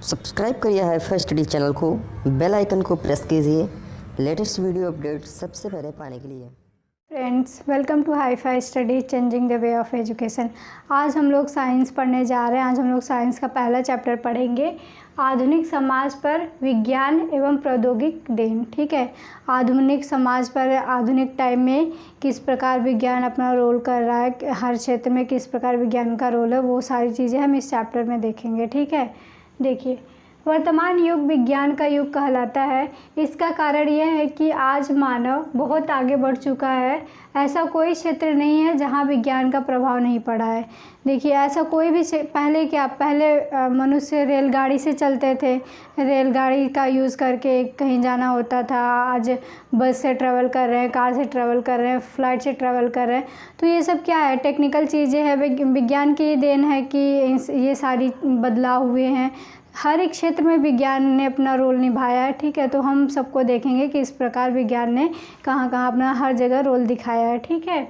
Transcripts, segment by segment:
Subscribe करिए HiFi study channel को, bell icon को प्रेस कीजिए लेटेस्ट वीडियो अपडेट सबसे पहले पाने के लिए। Friends, welcome to HiFi study changing the way of education. आज हम लोग साइंस पढ़ने जा रहे हैं। आज हम लोग साइंस का पहला चैप्टर पढ़ेंगे, आधुनिक समाज पर विज्ञान एवं प्रौद्योगिक देन। ठीक है, आधुनिक समाज पर आधुनिक टाइम में किस प्रकार विज्ञान अपना रोल कर रहा है, हर क्षेत्र में किस प्रकार विज्ञान का रोल है, वो सारी चीज़ें हम इस चैप्टर में देखेंगे। ठीक है, देखिए, वर्तमान युग विज्ञान का युग कहलाता है। इसका कारण यह है कि आज मानव बहुत आगे बढ़ चुका है। ऐसा कोई क्षेत्र नहीं है जहां विज्ञान का प्रभाव नहीं पड़ा है। देखिए, ऐसा कोई भी पहले मनुष्य रेलगाड़ी से चलते थे, रेलगाड़ी का यूज़ करके कहीं जाना होता था। आज बस से ट्रैवल कर रहे हैं, कार से ट्रैवल कर रहे हैं, फ्लाइट से ट्रैवल कर रहे हैं। तो ये सब क्या है, टेक्निकल चीज़ें हैं, विज्ञान की देन है कि ये सारी बदलाव हुए हैं। हर एक क्षेत्र में विज्ञान ने अपना रोल निभाया है। ठीक है, तो हम सबको देखेंगे कि इस प्रकार विज्ञान ने कहाँ कहाँ अपना हर जगह रोल दिखाया है। ठीक है,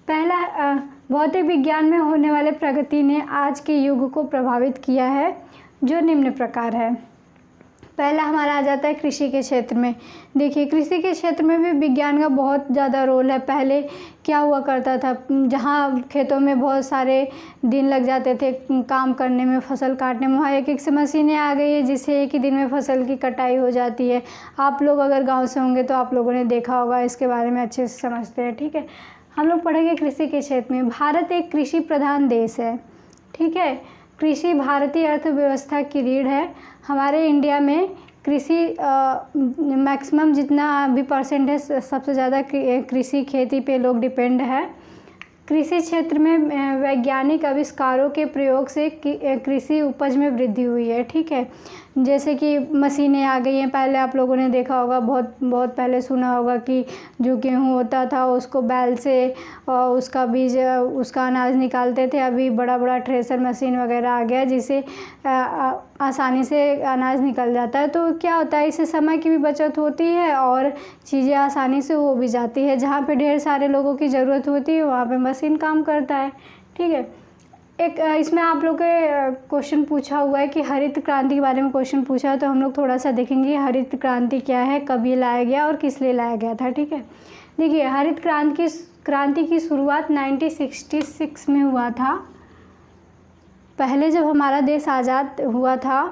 पहला भौतिक विज्ञान में होने वाले प्रगति ने आज के युग को प्रभावित किया है, जो निम्न प्रकार है। पहला हमारा आ जाता है कृषि के क्षेत्र में। देखिए, कृषि के क्षेत्र में भी विज्ञान का बहुत ज़्यादा रोल है। पहले क्या हुआ करता था, जहाँ खेतों में बहुत सारे दिन लग जाते थे काम करने में, फसल काटने में, वहाँ एक से मशीनें आ गई है जिससे एक ही दिन में फसल की कटाई हो जाती है। आप लोग अगर गाँव से होंगे तो आप लोगों ने देखा होगा, इसके बारे में अच्छे से समझते हैं। ठीक है, हम लोग पढ़ेंगे कृषि के क्षेत्र में। भारत एक कृषि प्रधान देश है। ठीक है, कृषि भारतीय अर्थव्यवस्था की रीढ़ है। हमारे इंडिया में कृषि मैक्सिमम जितना भी परसेंट है, सबसे ज़्यादा कृषि खेती पे लोग डिपेंड है। कृषि क्षेत्र में वैज्ञानिक आविष्कारों के प्रयोग से कृषि उपज में वृद्धि हुई है। ठीक है, जैसे कि मशीनें आ गई हैं। पहले आप लोगों ने देखा होगा, बहुत पहले सुना होगा कि जो गेहूँ होता था उसको बैल से उसका बीज, उसका अनाज निकालते थे। अभी बड़ा बड़ा थ्रेसर मशीन वगैरह आ गया जिससे आसानी से अनाज निकल जाता है। तो क्या होता है, इससे समय की भी बचत होती है और चीज़ें आसानी से हो भी जाती है। जहाँ पे ढेर सारे लोगों की ज़रूरत होती है वहाँ पे मशीन काम करता है। ठीक है, एक इसमें आप लोग के क्वेश्चन पूछा हुआ है कि हरित क्रांति के बारे में क्वेश्चन पूछा है, तो हम लोग थोड़ा सा देखेंगे हरित क्रांति क्या है, कब ये लाया गया और किस लिए लाया गया था। ठीक है, देखिए, हरित क्रांति की शुरुआत 1966 में हुआ था। पहले जब हमारा देश आज़ाद हुआ था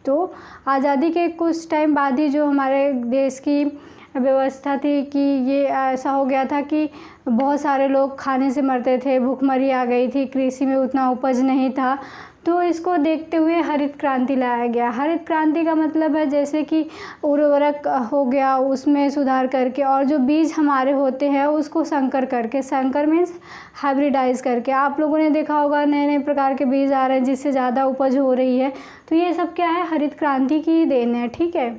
तो आज़ादी के कुछ टाइम बाद ही जो हमारे देश की व्यवस्था थी कि ये ऐसा हो गया था कि बहुत सारे लोग खाने से मरते थे, भूखमरी आ गई थी, कृषि में उतना उपज नहीं था। तो इसको देखते हुए हरित क्रांति लाया गया। हरित क्रांति का मतलब है जैसे कि उर्वरक हो गया उसमें सुधार करके, और जो बीज हमारे होते हैं उसको संकर करके, संकर मीन्स हाइब्रिडाइज करके। आप लोगों ने देखा होगा नए नए प्रकार के बीज आ रहे हैं जिससे ज़्यादा उपज हो रही है। तो ये सब क्या है, हरित क्रांति की देन है। ठीक है,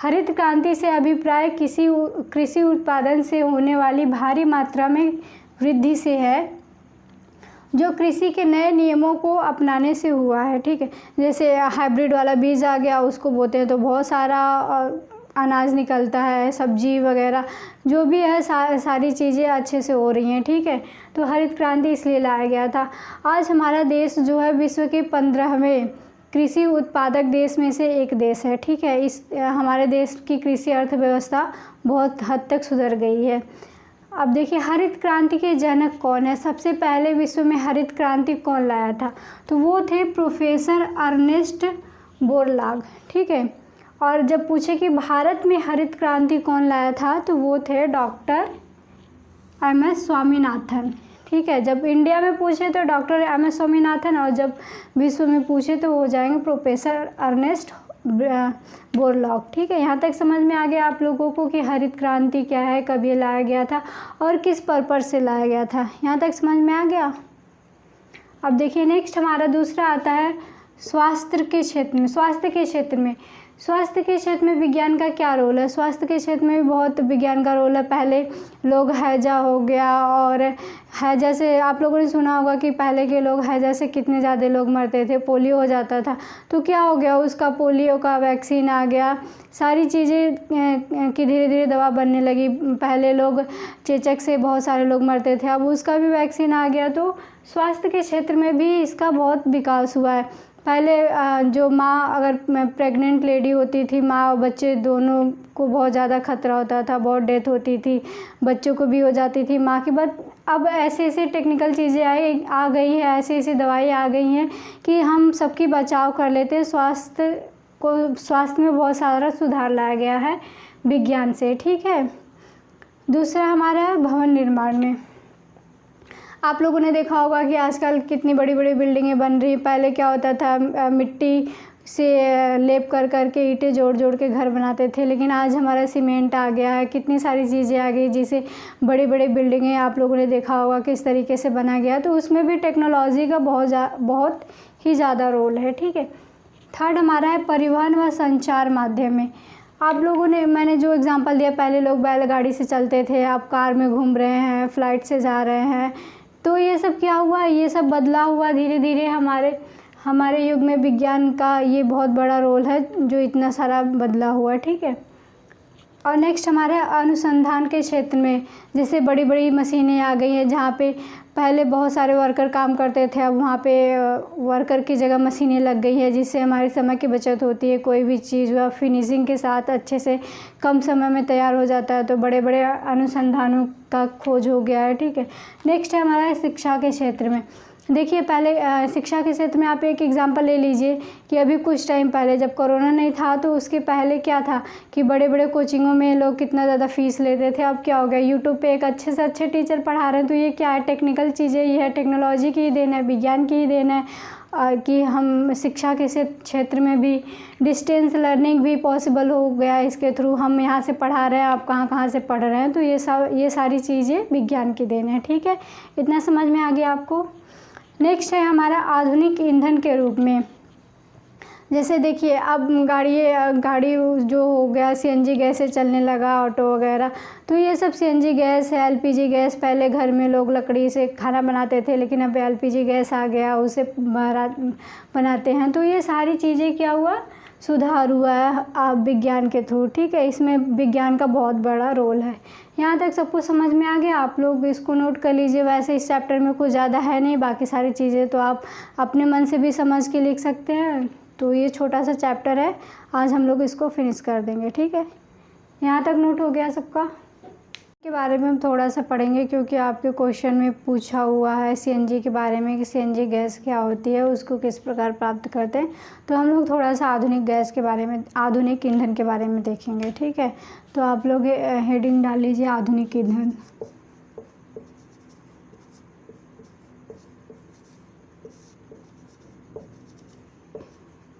हरित क्रांति से अभिप्राय कृषि उत्पादन से होने वाली भारी मात्रा में वृद्धि से है, जो कृषि के नए नियमों को अपनाने से हुआ है। ठीक है, जैसे हाइब्रिड वाला बीज आ गया, उसको बोते हैं तो बहुत सारा अनाज निकलता है, सब्जी वगैरह जो भी है, सारी चीज़ें अच्छे से हो रही हैं। ठीक है, तो हरित क्रांति इसलिए लाया गया था। आज हमारा देश जो है विश्व के 15वें कृषि उत्पादक देश में से एक देश है। ठीक है, इस हमारे देश की कृषि अर्थव्यवस्था बहुत हद तक सुधर गई है। अब देखिए, हरित क्रांति के जनक कौन है, सबसे पहले विश्व में हरित क्रांति कौन लाया था, तो वो थे प्रोफेसर अर्नेस्ट बोरलाग। ठीक है, और जब पूछे कि भारत में हरित क्रांति कौन लाया था, तो वो थे डॉक्टर एम.एस. स्वामीनाथन। ठीक है, जब इंडिया में पूछे तो डॉक्टर एम.एस. स्वामीनाथन, और जब विश्व में पूछे तो हो जाएंगे प्रोफेसर अर्नेस्ट बोरलॉग। ठीक है, यहाँ तक समझ में आ गया आप लोगों को कि हरित क्रांति क्या है, कब ये लाया गया था और किस पर्पज़ से लाया गया था। यहाँ तक समझ में आ गया। अब देखिए, नेक्स्ट हमारा दूसरा आता है स्वास्थ्य के क्षेत्र में। स्वास्थ्य के क्षेत्र में विज्ञान का क्या रोल है। स्वास्थ्य के क्षेत्र में भी बहुत विज्ञान का रोल है। पहले लोग हैजा हो गया, और हैजा से आप लोगों ने सुना होगा कि पहले के लोग हैजा से कितने ज़्यादा लोग मरते थे, पोलियो हो जाता था। तो क्या हो गया, उसका पोलियो का वैक्सीन आ गया, सारी चीज़ें की धीरे धीरे दवा बनने लगी। पहले लोग चेचक से बहुत सारे लोग मरते थे, अब उसका भी वैक्सीन आ गया। तो स्वास्थ्य के क्षेत्र में भी इसका बहुत विकास हुआ है। पहले जो माँ अगर प्रेग्नेंट लेडी होती थी, माँ और बच्चे दोनों को बहुत ज़्यादा खतरा होता था, बहुत डेथ होती थी, बच्चों को भी हो जाती थी माँ की। बट अब ऐसी ऐसी टेक्निकल चीज़ें आ गई हैं, ऐसी ऐसी दवाई आ गई हैं कि हम सबकी बचाव कर लेते हैं। स्वास्थ्य में बहुत सारा सुधार लाया गया है विज्ञान से, ठीक है। दूसरा हमारा है भवन निर्माण में। आप लोगों ने देखा होगा कि आजकल कितनी बड़ी बड़ी बिल्डिंगें बन रही। पहले क्या होता था, मिट्टी से लेप कर के ईंटें जोड़ जोड़ के घर बनाते थे, लेकिन आज हमारा सीमेंट आ गया है, कितनी सारी चीज़ें आ गई जिसे बड़ी बड़ी बिल्डिंगें आप लोगों ने देखा होगा किस तरीके से बना गया। तो उसमें भी टेक्नोलॉजी का बहुत ही ज़्यादा रोल है, ठीक है। थर्ड हमारा है परिवहन व संचार माध्यम में। आप लोगों ने, मैंने जो एग्जांपल दिया, पहले लोग बैलगाड़ी से चलते थे, अब कार में घूम रहे हैं, फ्लाइट से जा रहे हैं। तो ये सब क्या हुआ, ये सब बदला हुआ धीरे धीरे। हमारे युग में विज्ञान का ये बहुत बड़ा रोल है जो इतना सारा बदला हुआ, ठीक है। और नेक्स्ट हमारे अनुसंधान के क्षेत्र में, जैसे बड़ी बड़ी मशीनें आ गई हैं जहाँ पे पहले बहुत सारे वर्कर काम करते थे, अब वहाँ पे वर्कर की जगह मशीनें लग गई हैं, जिससे हमारे समय की बचत होती है। कोई भी चीज़ वह फिनिशिंग के साथ अच्छे से कम समय में तैयार हो जाता है। तो बड़े बड़े अनुसंधानों का खोज हो गया है, ठीक है। नेक्स्ट है हमारा शिक्षा के क्षेत्र में। देखिए पहले शिक्षा के क्षेत्र में आप एक एग्जांपल ले लीजिए कि अभी कुछ टाइम पहले जब कोरोना नहीं था तो उसके पहले क्या था कि बड़े बड़े कोचिंगों में लोग कितना ज़्यादा फ़ीस लेते थे। अब क्या हो गया, यूट्यूब पे एक अच्छे से अच्छे टीचर पढ़ा रहे हैं। तो ये क्या है, टेक्निकल चीज़ें ही है, टेक्नोलॉजी की ही देन है, विज्ञान की ही देन है कि हम शिक्षा के क्षेत्र में भी डिस्टेंस लर्निंग भी पॉसिबल हो गया है। इसके थ्रू हम यहाँ से पढ़ा रहे हैं, आप कहाँ से पढ़ रहे हैं। तो ये सारी चीज़ें विज्ञान की देन है, ठीक है। इतना समझ में आ गया आपको। नेक्स्ट है हमारा आधुनिक ईंधन के रूप में। जैसे देखिए अब गाड़ी जो हो गया सीएनजी गैस से चलने लगा, ऑटो वगैरह। तो ये सब सीएनजी गैस है, एलपीजी गैस। पहले घर में लोग लकड़ी से खाना बनाते थे, लेकिन अब एलपीजी गैस आ गया, उसे बनाते हैं। तो ये सारी चीज़ें क्या हुआ, सुधार हुआ है विज्ञान के थ्रू, ठीक है। इसमें विज्ञान का बहुत बड़ा रोल है। यहाँ तक सबको समझ में आ गया, आप लोग इसको नोट कर लीजिए। वैसे इस चैप्टर में कुछ ज़्यादा है नहीं, बाकी सारी चीज़ें तो आप अपने मन से भी समझ के लिख सकते हैं। तो ये छोटा सा चैप्टर है, आज हम लोग इसको फिनिश कर देंगे, ठीक है। यहाँ तक नोट हो गया सबका। के बारे में हम थोड़ा सा पढ़ेंगे क्योंकि आपके क्वेश्चन में पूछा हुआ है सीएनजी के बारे में कि सीएनजी गैस क्या होती है, उसको किस प्रकार प्राप्त करते हैं। तो हम लोग थोड़ा सा आधुनिक गैस के बारे में, आधुनिक ईंधन के बारे में देखेंगे, ठीक है। तो आप लोग हेडिंग डाल लीजिए आधुनिक ईंधन।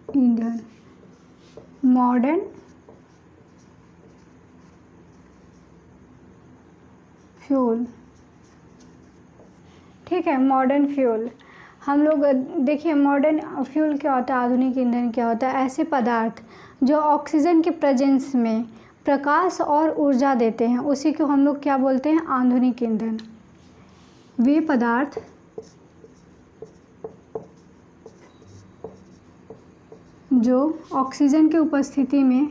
ईंधन, मॉडर्न फ्यूल, ठीक है। मॉडर्न फ्यूल हम लोग देखिए, मॉडर्न फ्यूल क्या होता है, आधुनिक ईंधन क्या होता है। ऐसे पदार्थ जो ऑक्सीजन के प्रेजेंस में प्रकाश और ऊर्जा देते हैं, उसी को हम लोग क्या बोलते हैं, आधुनिक ईंधन। वे पदार्थ जो ऑक्सीजन की उपस्थिति में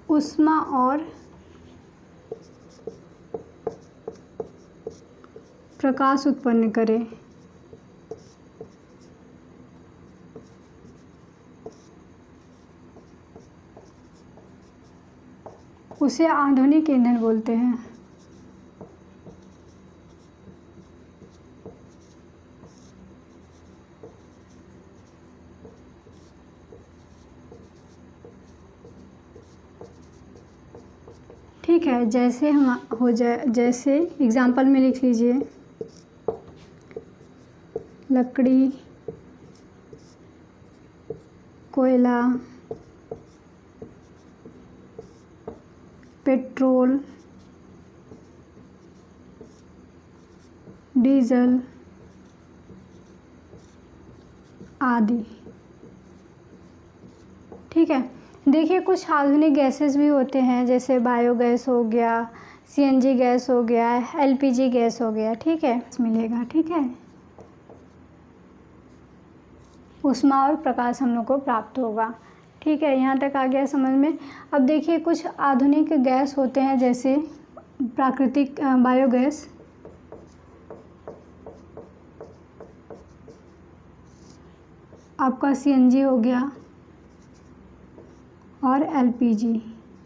ऊष्मा और प्रकाश उत्पन्न करे। उसे आधुनिक ईंधन बोलते हैं। ठीक है, जैसे हम हो जाए, जैसे एग्जाम्पल में लिख लीजिए, लकड़ी, कोयला, पेट्रोल, डीजल आदि, ठीक है। देखिए कुछ आधुनिक गैसेस भी होते हैं, जैसे बायोगैस हो गया, सीएनजी गैस हो गया, एलपीजी गैस हो गया, ठीक है, मिलेगा, ठीक है। ऊष्मा और प्रकाश हम लोग को प्राप्त होगा। ठीक है, यहाँ तक आ गया समझ में। अब देखिए कुछ आधुनिक गैस होते हैं जैसे प्राकृतिक बायोगैस, आपका सीएनजी हो गया और एलपीजी।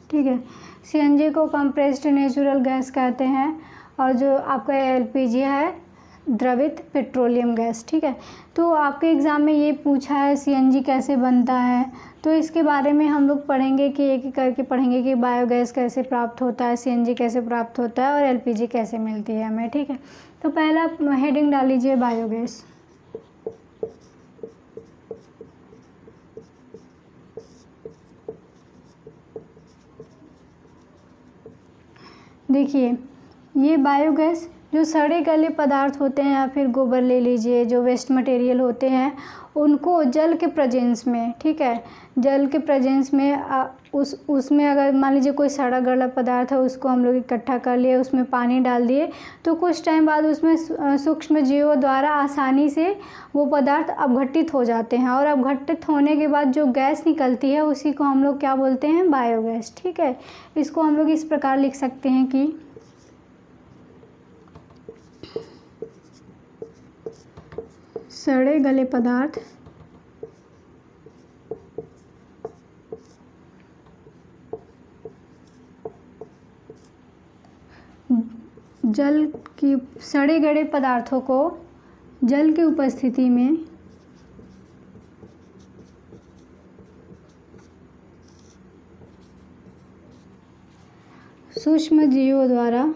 ठीक है, सीएनजी को कंप्रेस्ड नेचुरल गैस कहते हैं और जो आपका एलपीजी है द्रवित पेट्रोलियम गैस। ठीक है, तो आपके एग्ज़ाम में ये पूछा है सीएनजी कैसे बनता है, तो इसके बारे में हम लोग पढ़ेंगे कि एक एक करके पढ़ेंगे कि बायोगैस कैसे प्राप्त होता है, सीएनजी कैसे प्राप्त होता है और एलपीजी कैसे मिलती है हमें। ठीक है, तो पहला हेडिंग डाल लीजिए बायोगैस। देखिए ये बायोगैस जो सड़े गले पदार्थ होते हैं या फिर गोबर ले लीजिए, जो वेस्ट मटेरियल होते हैं, उनको जल के प्रेजेंस में, ठीक है, जल के प्रेजेंस में उसमें अगर मान लीजिए कोई सड़ा गला पदार्थ है उसको हम लोग इकट्ठा कर लिए, उसमें पानी डाल दिए, तो कुछ टाइम बाद उसमें सूक्ष्म जीवों द्वारा आसानी से वो पदार्थ अपघटित हो जाते हैं और अपघटित होने के बाद जो गैस निकलती है उसी को हम लोग क्या बोलते हैं, बायोगैस। ठीक है, इसको हम लोग इस प्रकार लिख सकते हैं कि सड़े गले पदार्थ जल की सड़े गले पदार्थों को जल की उपस्थिति में सूक्ष्म जीवों द्वारा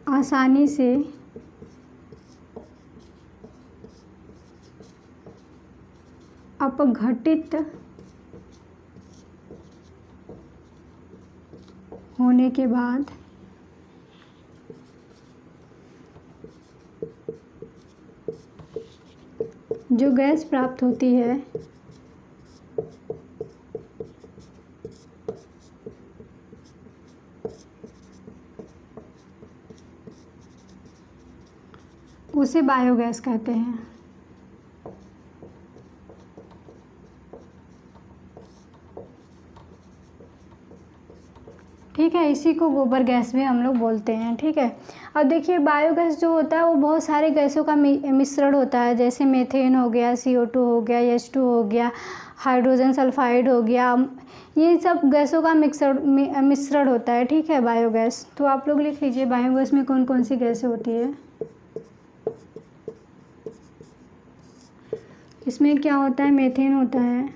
आसानी से अपघटित होने के बाद जो गैस प्राप्त होती है उसे बायोगैस कहते हैं। ठीक है, इसी को गोबर गैस भी हम लोग बोलते हैं। ठीक है, अब देखिए बायोगैस जो होता है वो बहुत सारे गैसों का मिश्रण होता है, जैसे मीथेन हो गया, CO2 हो गया, H2 हो गया, हाइड्रोजन सल्फाइड हो गया, ये सब गैसों का मिश्रण होता है। ठीक है, बायोगैस। तो आप लोग लिख लीजिए बायोगैस में कौन कौन सी गैसें होती है। इसमें क्या होता है, मीथेन होता है,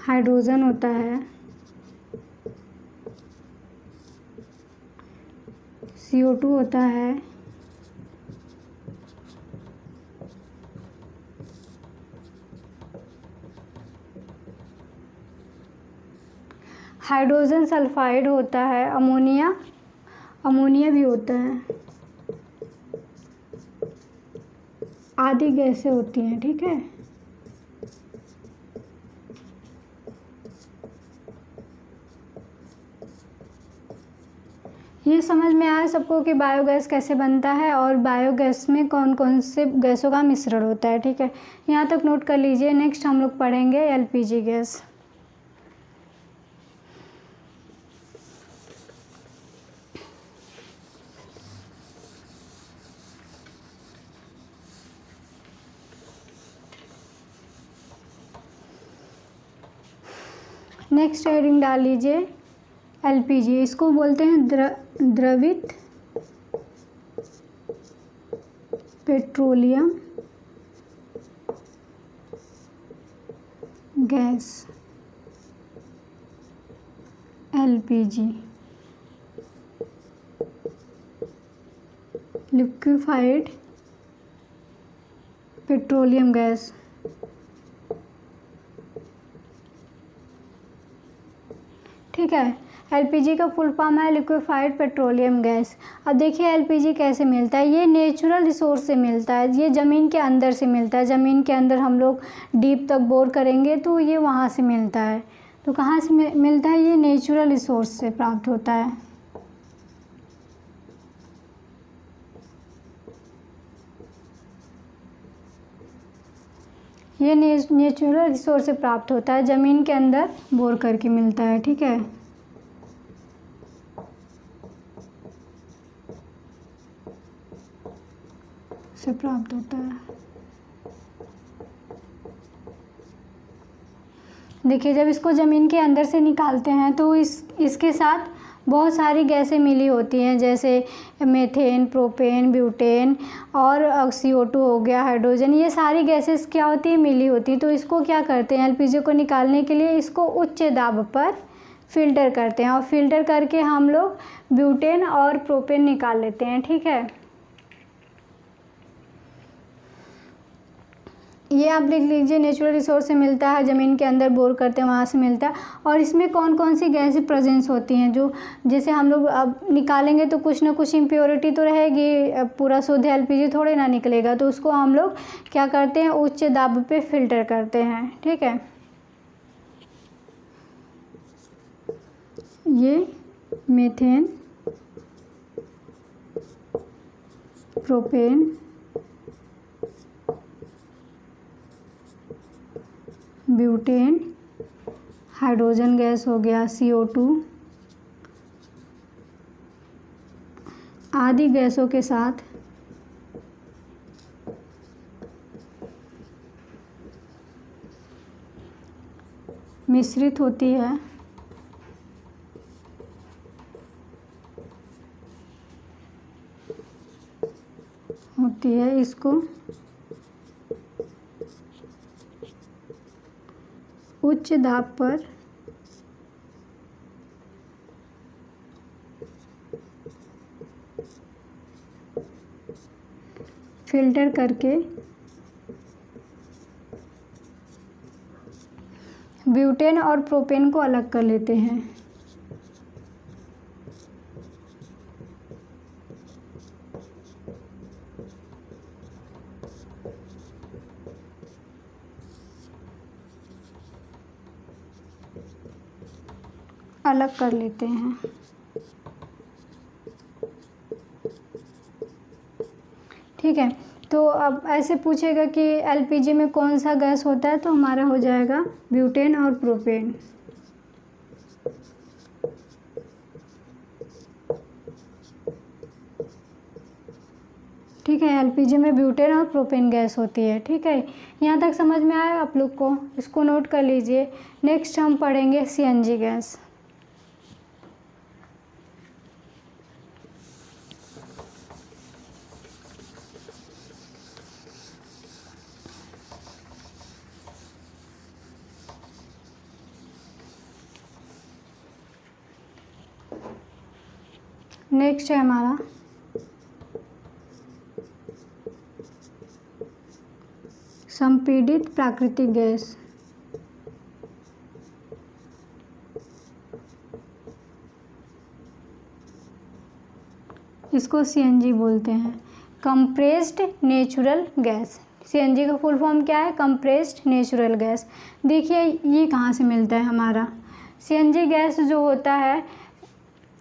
हाइड्रोजन होता है, CO2 होता है, हाइड्रोजन सल्फाइड होता है, अमोनिया भी होता है, आदि गैसें होती हैं। ठीक है, ये समझ में आया सबको कि बायोगैस कैसे बनता है और बायोगैस में कौन कौन से गैसों का मिश्रण होता है। ठीक है, यहाँ तक नोट कर लीजिए। नेक्स्ट हम लोग पढ़ेंगे एलपीजी गैस। नेक्स्ट हेडिंग डाल लीजिए एलपीजी। इसको बोलते हैं द्रवित petroleum gas, LPG, liquefied petroleum gas. ठीक है, एलपीजी का फुल फॉर्म है लिक्विफाइड पेट्रोलियम गैस। अब देखिए एलपीजी कैसे मिलता है, ये नेचुरल रिसोर्स से मिलता है, ये ज़मीन के अंदर से मिलता है। ज़मीन के अंदर हम लोग डीप तक बोर करेंगे तो ये वहाँ से मिलता है। तो कहाँ से मिलता है? ये नेचुरल रिसोर्स से प्राप्त होता है। ये नेचुरल रिसोर्स से प्राप्त होता है, ज़मीन के अंदर बोर करके मिलता है। ठीक है, से प्राप्त होता है। देखिए, जब इसको ज़मीन के अंदर से निकालते हैं तो इसके साथ बहुत सारी गैसें मिली होती हैं, जैसे मीथेन, प्रोपेन, ब्यूटेन और CO2 हो गया, हाइड्रोजन। ये सारी गैसेस क्या होती है? मिली होती है। तो इसको क्या करते हैं? LPG को निकालने के लिए इसको उच्च दाब पर फिल्टर करते हैं और फिल्टर करके हम लोग ब्यूटेन और प्रोपेन निकाल लेते हैं। ठीक है, ये आप लिख लीजिए, नेचुरल रिसोर्स से मिलता है, ज़मीन के अंदर बोर करते हैं वहाँ से मिलता है। और इसमें कौन कौन सी गैसें प्रेजेंस होती हैं, जो जैसे हम लोग अब निकालेंगे तो कुछ ना कुछ इम्प्योरिटी तो रहेगी, पूरा शुद्ध LPG थोड़े ना निकलेगा। तो उसको हम लोग क्या करते हैं? उच्च दाब पे फिल्टर करते हैं। ठीक है, ये methane, propane, butane, hydrogen gas हो गया, CO2 आदि गैसों के साथ मिश्रित होती है इसको उच्च दाब पर फिल्टर करके ब्यूटेन और प्रोपेन को अलग कर लेते हैं। अलग कर लेते हैं। ठीक है, तो अब ऐसे पूछेगा कि LPG में कौन सा गैस होता है, तो हमारा हो जाएगा ब्यूटेन और प्रोपेन। ठीक है, LPG में ब्यूटेन और प्रोपेन गैस होती है। ठीक है, यहाँ तक समझ में आया आप लोग को? इसको नोट कर लीजिए। नेक्स्ट हम पढ़ेंगे CNG गैस। नेक्स्ट है हमारा संपीड़ित प्राकृतिक गैस। इसको CNG बोलते हैं, कंप्रेस्ड नेचुरल गैस। CNG का फुल फॉर्म क्या है? Compressed natural gas. देखिए, ये कहाँ से मिलता है हमारा? CNG गैस जो होता है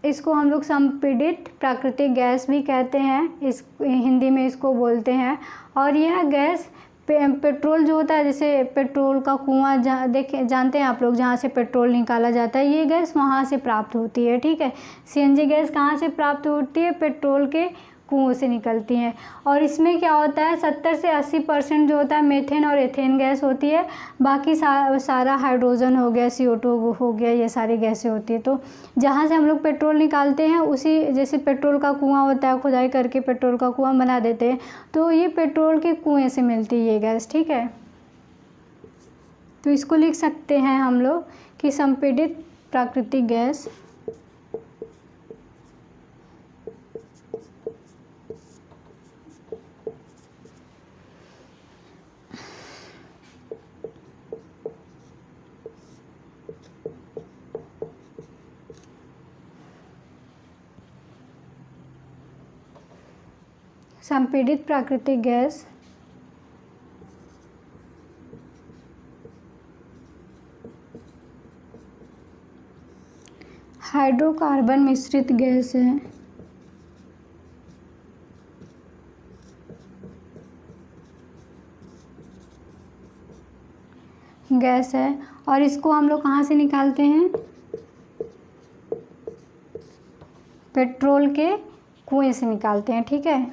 इसको हम लोग संपीड़ित प्राकृतिक गैस भी कहते हैं, इस हिंदी में इसको बोलते हैं। और यह गैस पेट्रोल जो होता है, जैसे पेट्रोल का कुआं जानते हैं आप लोग, जहाँ से पेट्रोल निकाला जाता है, ये गैस वहाँ से प्राप्त होती है। ठीक है, CNG गैस कहाँ से प्राप्त होती है? पेट्रोल के कुओं से निकलती हैं। और इसमें क्या होता है, 70 से 80% जो होता है मीथेन और एथेन गैस होती है। बाकी सारा हाइड्रोजन हो गया, CO2 हो गया, ये सारी गैसें होती है। तो जहाँ से हम लोग पेट्रोल निकालते हैं, उसी जैसे पेट्रोल का कुआं होता है, खुदाई करके पेट्रोल का कुआं बना देते हैं, तो ये पेट्रोल के कुएँ से मिलती है ये गैस। ठीक है, तो इसको लिख सकते हैं हम लोग कि संपीड़ित प्राकृतिक गैस संपीड़ित प्राकृतिक गैस हाइड्रोकार्बन मिश्रित गैस है। गैस है और इसको हम लोग कहाँ से निकालते हैं? पेट्रोल के कुएं से निकालते हैं, ठीक है।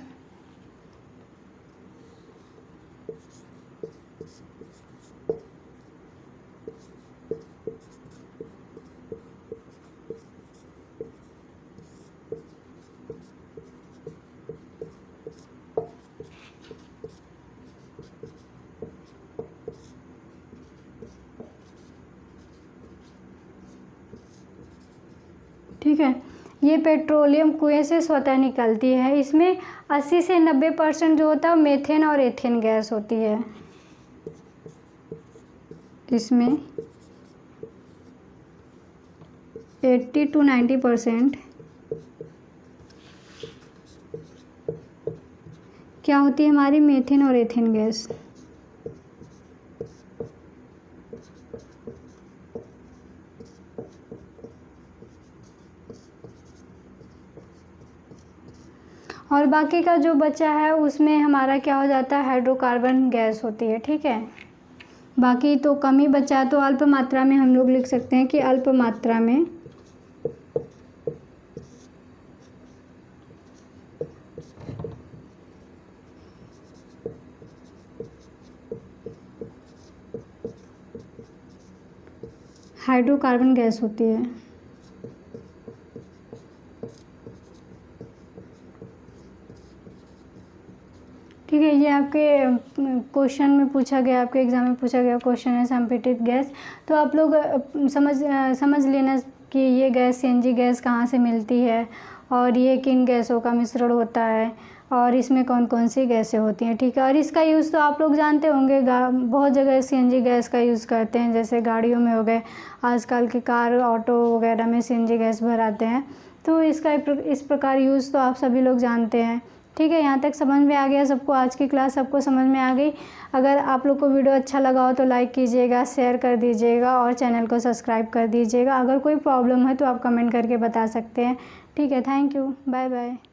ठीक है, ये पेट्रोलियम कुएं से स्वतः निकलती है। इसमें 80 से 90% जो होता है वो मेथेन और एथेन गैस होती है। इसमें 80 to 90% क्या होती है हमारी? मेथेन और एथेन गैस। और बाकी का जो बचा है उसमें हमारा क्या हो जाता है? हाइड्रोकार्बन गैस होती है, ठीक है। बाकी तो कम ही बचा है, तो अल्प मात्रा में हम लोग लिख सकते हैं कि अल्प मात्रा में हाइड्रोकार्बन गैस होती है। ठीक है, ये आपके क्वेश्चन में पूछा गया, आपके एग्ज़ाम में पूछा गया क्वेश्चन है संपीड़ित गैस। तो आप लोग समझ लेना कि ये गैस सीएनजी गैस कहाँ से मिलती है और ये किन गैसों का मिश्रण होता है और इसमें कौन कौन सी गैसें होती हैं, ठीक है। और इसका यूज़ तो आप लोग जानते होंगे, बहुत जगह सीएनजी गैस का यूज़ करते हैं, जैसे गाड़ियों में हो गए, आजकल के कार ऑटो वगैरह में सीएनजी गैस भराते हैं। तो इसका इस प्रकार यूज़ तो आप सभी लोग जानते हैं, ठीक है। यहाँ तक समझ में आ गया सबको? आज की क्लास सबको समझ में आ गई? अगर आप लोग को वीडियो अच्छा लगा हो तो लाइक कीजिएगा, शेयर कर दीजिएगा और चैनल को सब्सक्राइब कर दीजिएगा। अगर कोई प्रॉब्लम है तो आप कमेंट करके बता सकते हैं, ठीक है। Thank you, bye bye.